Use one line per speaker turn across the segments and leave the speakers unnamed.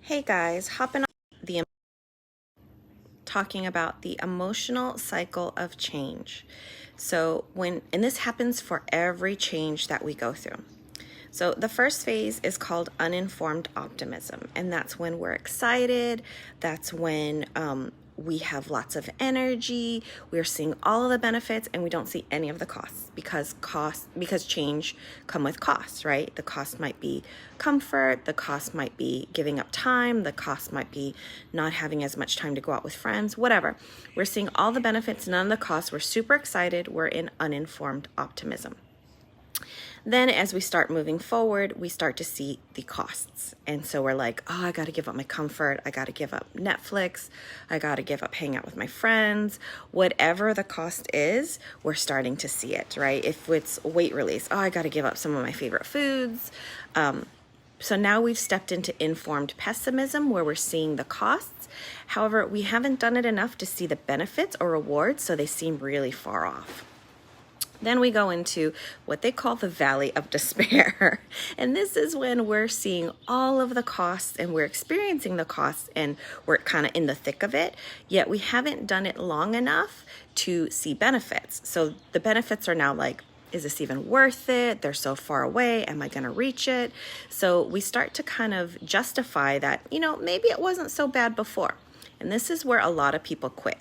Hey guys, hopping on the talking about the emotional cycle of change. And this happens for every change that we go through. So the first phase is called uninformed optimism, and that's when we're excited. That's when we have lots of energy. We're seeing all of the benefits, and we don't see any of the costs because change come with costs, right? The cost might be comfort. The cost might be giving up time. The cost might be not having as much time to go out with friends. Whatever. We're seeing all the benefits, none of the costs. We're super excited. We're in uninformed optimism. Then as we start moving forward, we start to see the costs. And so we're like, oh, I got to give up my comfort. I got to give up Netflix. I got to give up hanging out with my friends. Whatever the cost is, we're starting to see it, right? If it's weight release, oh, I got to give up some of my favorite foods. So now we've stepped into informed pessimism where we're seeing the costs. However, we haven't done it enough to see the benefits or rewards, so they seem really far off. Then we go into what they call the valley of despair. And this is when we're seeing all of the costs and we're experiencing the costs and we're kind of in the thick of it, yet we haven't done it long enough to see benefits. So the benefits are now like, is this even worth it? They're so far away. Am I going to reach it? So we start to kind of justify that, maybe it wasn't so bad before. And this is where a lot of people quit.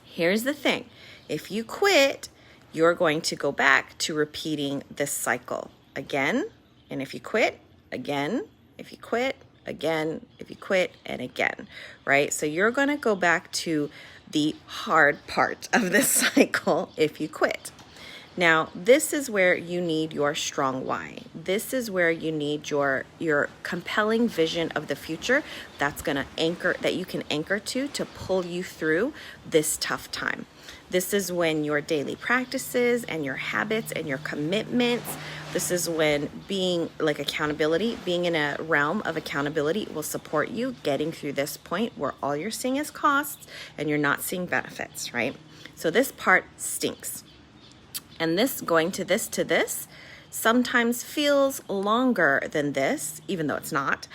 Here's the thing. If you quit, you're going to go back to repeating this cycle again. And if you quit, again. If you quit, again. If you quit, and again, right? So you're going to go back to the hard part of this cycle if you quit. Now, this is where you need your strong why. This is where you need your compelling vision of the future that you can anchor to pull you through this tough time. This is when your daily practices and your habits and your commitments, this is when being in a realm of accountability will support you getting through this point where all you're seeing is costs and you're not seeing benefits, right? So this part stinks. And this going to this sometimes feels longer than this, even though it's not,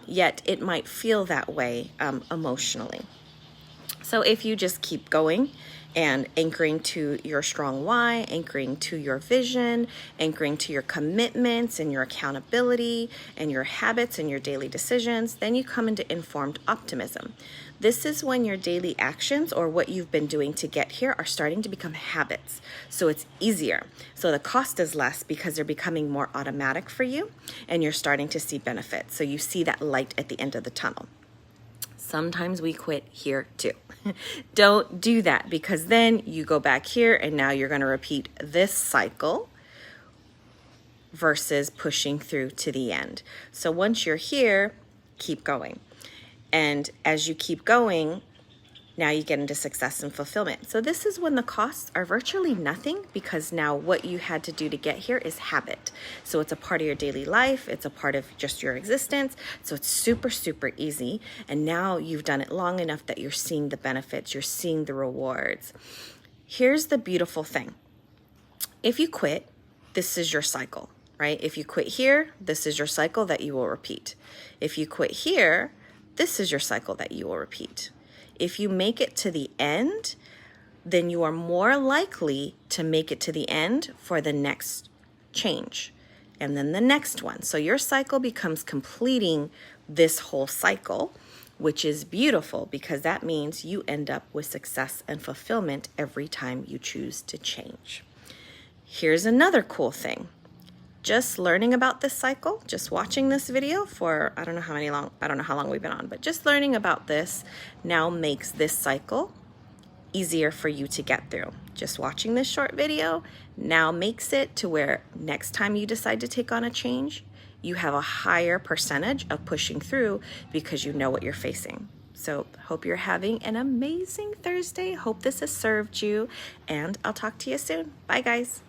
yet it might feel that way emotionally. So if you just keep going and anchoring to your strong why, anchoring to your vision, anchoring to your commitments and your accountability and your habits and your daily decisions, then you come into informed optimism. This is when your daily actions or what you've been doing to get here are starting to become habits. So it's easier. So the cost is less because they're becoming more automatic for you and you're starting to see benefits. So you see that light at the end of the tunnel. Sometimes we quit here too. Don't do that because then you go back here and now you're going to repeat this cycle versus pushing through to the end. So once you're here, keep going. And as you keep going, now you get into success and fulfillment. So this is when the costs are virtually nothing because now what you had to do to get here is habit. So it's a part of your daily life. It's a part of just your existence. So it's super, super easy. And now you've done it long enough that you're seeing the benefits. You're seeing the rewards. Here's the beautiful thing. If you quit, this is your cycle, right? If you quit here, this is your cycle that you will repeat. If you quit here, this is your cycle that you will repeat. If you make it to the end, then you are more likely to make it to the end for the next change and then the next one. So your cycle becomes completing this whole cycle, which is beautiful because that means you end up with success and fulfillment every time you choose to change. Here's another cool thing. Just learning about this cycle, just watching this video for I don't know how long we've been on, but just learning about this now makes this cycle easier for you to get through. Just watching this short video now makes it to where next time you decide to take on a change, you have a higher percentage of pushing through because you know what you're facing. So hope you're having an amazing Thursday. Hope this has served you, and I'll talk to you soon. Bye, guys.